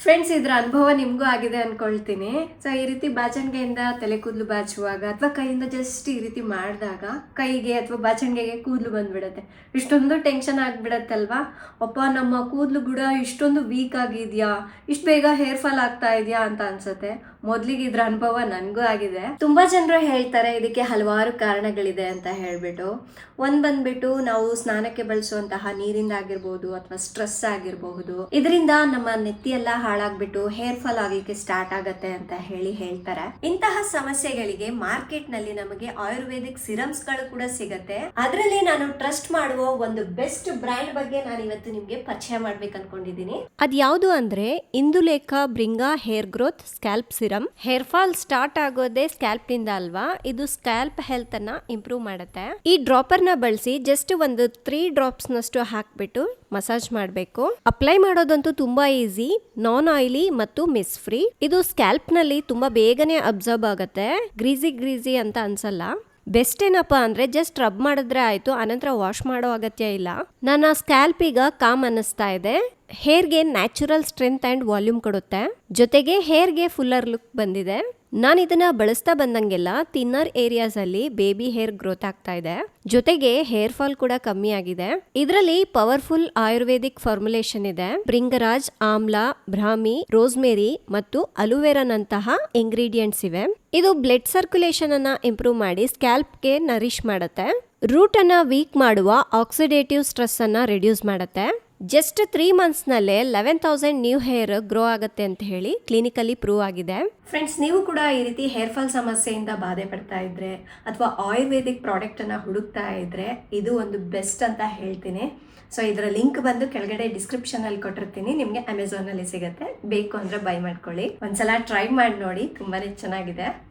Friends, ಇದ್ರ ಅನುಭವ ನಿಮಗೂ ಆಗಿದೆ ಅನ್ಕೊಳ್ತೀನಿ. ಸೊ ಈ ರೀತಿ ಬಾಚಣಿಗೆಯಿಂದ ತಲೆ ಕೂದಲು ಬಾಚುವಾಗ ಅಥವಾ ಕೈಯಿಂದ ಜಸ್ಟ್ ಈ ರೀತಿ ಮಾಡಿದಾಗ ಕೈಗೆ ಅಥವಾ ಬಾಚಣಿಗೆಗೆ ಕೂದಲು ಬಂದ್ಬಿಡುತ್ತೆ. ಇಷ್ಟೊಂದು ಟೆನ್ಷನ್ ಆಗ್ಬಿಡತ್ತಲ್ವಾ, ಅಪ್ಪ ನಮ್ಮ ಕೂದಲು ಕೂಡ ಇಷ್ಟೊಂದು ವೀಕ್ ಆಗಿದ್ಯಾ, ಇಷ್ಟು ಬೇಗ ಹೇರ್ ಫಾಲ್ ಆಗ್ತಾ ಇದೆಯಾ ಅಂತ ಅನ್ಸುತ್ತೆ. ಮೊದ್ಲಿಗೆ ಇದ್ರ ಅನುಭವ ನನಗೂ ಆಗಿದೆ. ತುಂಬಾ ಜನರು ಹೇಳ್ತಾರೆ ಇದಕ್ಕೆ ಹಲವಾರು ಕಾರಣಗಳಿದೆ ಅಂತ ಹೇಳ್ಬಿಟ್ಟು. ಬಂದ್ಬಿಟ್ಟು ನಾವು ಸ್ನಾನಕ್ಕೆ ಬಳಸುವಂತಹ ನೀರಿಂದ ಆಗಿರ್ಬೋದು ಅಥವಾ ಸ್ಟ್ರೆಸ್ ಆಗಿರಬಹುದು, ಇದರಿಂದ ನಮ್ಮ ನೆತ್ತಿ ಎಲ್ಲ ಹಾಳಾಗ್ಬಿಟ್ಟು ಹೇರ್ ಫಾಲ್ ಆಗ್ಲಿಕ್ಕೆ ಸ್ಟಾರ್ಟ್ ಆಗತ್ತೆ ಅಂತ ಹೇಳ್ತಾರೆ. ಇಂತಹ ಸಮಸ್ಯೆಗಳಿಗೆ ಮಾರ್ಕೆಟ್ ನಲ್ಲಿ ನಮಗೆ ಆಯುರ್ವೇದಿಕ್ ಸಿರಮ್ಸ್ ಗಳು ಕೂಡ ಸಿಗತ್ತೆ. ಅದರಲ್ಲಿ ನಾನು ಟ್ರಸ್ಟ್ ಮಾಡುವ ಒಂದು ಬೆಸ್ಟ್ ಬ್ರ್ಯಾಂಡ್ ಬಗ್ಗೆ ನಾನು ಇವತ್ತು ನಿಮ್ಗೆ ಪರಿಚಯ ಮಾಡ್ಬೇಕು ಅನ್ಕೊಂಡಿದೀನಿ. ಅದ್ಯಾವುದು ಅಂದ್ರೆ Indulekha Bringha hair growth scalp serum. Hair fall start ಆಗೋದೇ ಸ್ಕ್ಯಾಲ್ಪ್ ನಿಂದ ಅಲ್ವಾ, ಇದು ಸ್ಕ್ಯಾಲ್ಪ್ ಹೆಲ್ತ್ ಅನ್ನ ಇಂಪ್ರೂವ್ ಮಾಡುತ್ತೆ. ಈ ಡ್ರಾಪರ್ ನ ಬಳಸಿ ಜಸ್ಟ್ ಒಂದು 3 ಡ್ರಾಪ್ಸ್ ನಷ್ಟು ಹಾಕ್ಬಿಟ್ಟು ಮಸಾಜ್ ಮಾಡಬೇಕು. ಅಪ್ಲೈ ಮಾಡೋದಂತೂ ತುಂಬಾ ಈಸಿ, ನಾನ್ ಆಯಿಲಿ ಮತ್ತು ಮಿಸ್ ಫ್ರೀ. ಇದು ಸ್ಕ್ಯಾಲ್ಪ್ ನಲ್ಲಿ ತುಂಬಾ ಬೇಗನೆ ಅಬ್ಸರ್ವ್ ಆಗುತ್ತೆ, ಗ್ರೀಸಿ ಅಂತ ಅನ್ಸಲ್ಲ. ಬೆಸ್ಟ್ ಏನಪ್ಪಾ ಅಂದ್ರೆ ಜಸ್ಟ್ ರಬ್ ಮಾಡಿದ್ರೆ ಆಯ್ತು, ಅನಂತರ ವಾಶ್ ಮಾಡೋ ಅಗತ್ಯ ಇಲ್ಲ. ನನ್ನ ಸ್ಕ್ಯಾಲ್ಪ್ ಈಗ ಕಾಮ್ ಅನ್ನಿಸ್ತಾ ಇದೆ. ಹೇರ್ಗೆ ನ್ಯಾಚುರಲ್ ಸ್ಟ್ರೆಂತ್ ಅಂಡ್ ವಾಲ್ಯೂಮ್ ಕೊಡುತ್ತೆ, ಜೊತೆಗೆ ಹೇರ್ಗೆ ಫುಲ್ಲರ್ ಲುಕ್ ಬಂದಿದೆ. ನಾನು ಇದನ್ನ ಬಳಸ್ತಾ ಬಂದಂಗೆಲ್ಲ ಥಿನ್ನರ್ ಏರಿಯಾಸ್ ಅಲ್ಲಿ ಬೇಬಿ ಹೇರ್ ಗ್ರೋತ್ ಆಗ್ತಾ ಇದೆ, ಜೊತೆಗೆ ಹೇರ್ ಫಾಲ್ ಕೂಡ ಕಮ್ಮಿ ಆಗಿದೆ. ಇದರಲ್ಲಿ ಪವರ್ಫುಲ್ ಆಯುರ್ವೇದಿಕ್ ಫಾರ್ಮುಲೇಷನ್ ಇದೆ. ಭೃಂಗರಾಜ್, ಆಮ್ಲಾ, ಬ್ರಾಹ್ಮಿ, ರೋಸ್ಮೇರಿ ಮತ್ತು ಅಲೋವೆರಾನಂತಹ ಇಂಗ್ರೀಡಿಯೆಂಟ್ಸ್ ಇವೆ. ಇದು ಬ್ಲಡ್ ಸರ್ಕ್ಯುಲೇಷನ್ ಅನ್ನ ಇಂಪ್ರೂವ್ ಮಾಡಿ ಸ್ಕ್ಯಾಲ್ಪ್ಗೆ ನರಿಶ್ ಮಾಡುತ್ತೆ. ರೂಟ್ ಅನ್ನ ವೀಕ್ ಮಾಡುವ ಆಕ್ಸಿಡೇಟಿವ್ ಸ್ಟ್ರೆಸ್ ಅನ್ನ ರಿಡ್ಯೂಸ್ ಮಾಡುತ್ತೆ. ಜಸ್ಟ್ 3 ಮಂತ್ಸ್ ನಲ್ಲೇ 11,000 ನ್ಯೂ ಹೇರ್ ಗ್ರೋ ಆಗುತ್ತೆ ಅಂತ ಹೇಳಿ ಕ್ಲಿನಿಕಲಿ ಪ್ರೂವ್ ಆಗಿದೆ. ಫ್ರೆಂಡ್ಸ್, ನೀವು ಕೂಡ ಈ ರೀತಿ ಹೇರ್ ಫಾಲ್ ಸಮಸ್ಯೆಯಿಂದ ಬಾಧೆ ಪಡ್ತಾ ಇದ್ರೆ ಅಥವಾ ಆಯುರ್ವೇದಿಕ್ ಪ್ರಾಡಕ್ಟ್ ಅನ್ನ ಹುಡುಕ್ತಾ ಇದ್ರೆ ಇದು ಒಂದು ಬೆಸ್ಟ್ ಅಂತ ಹೇಳ್ತೀನಿ. ಸೊ ಇದರ ಲಿಂಕ್ ಬಂದು ಕೆಳಗಡೆ ಡಿಸ್ಕ್ರಿಪ್ಷನ್ ಅಲ್ಲಿ ಕೊಟ್ಟಿರ್ತೀನಿ, ನಿಮ್ಗೆ ಅಮೆಝಾನ್ ಅಲ್ಲಿ ಸಿಗುತ್ತೆ. ಬೇಕು ಅಂದ್ರೆ ಬೈ ಮಾಡ್ಕೊಳ್ಳಿ. ಒಂದ್ಸಲ ಟ್ರೈ ಮಾಡಿ ನೋಡಿ, ತುಂಬಾನೇ ಚೆನ್ನಾಗಿದೆ.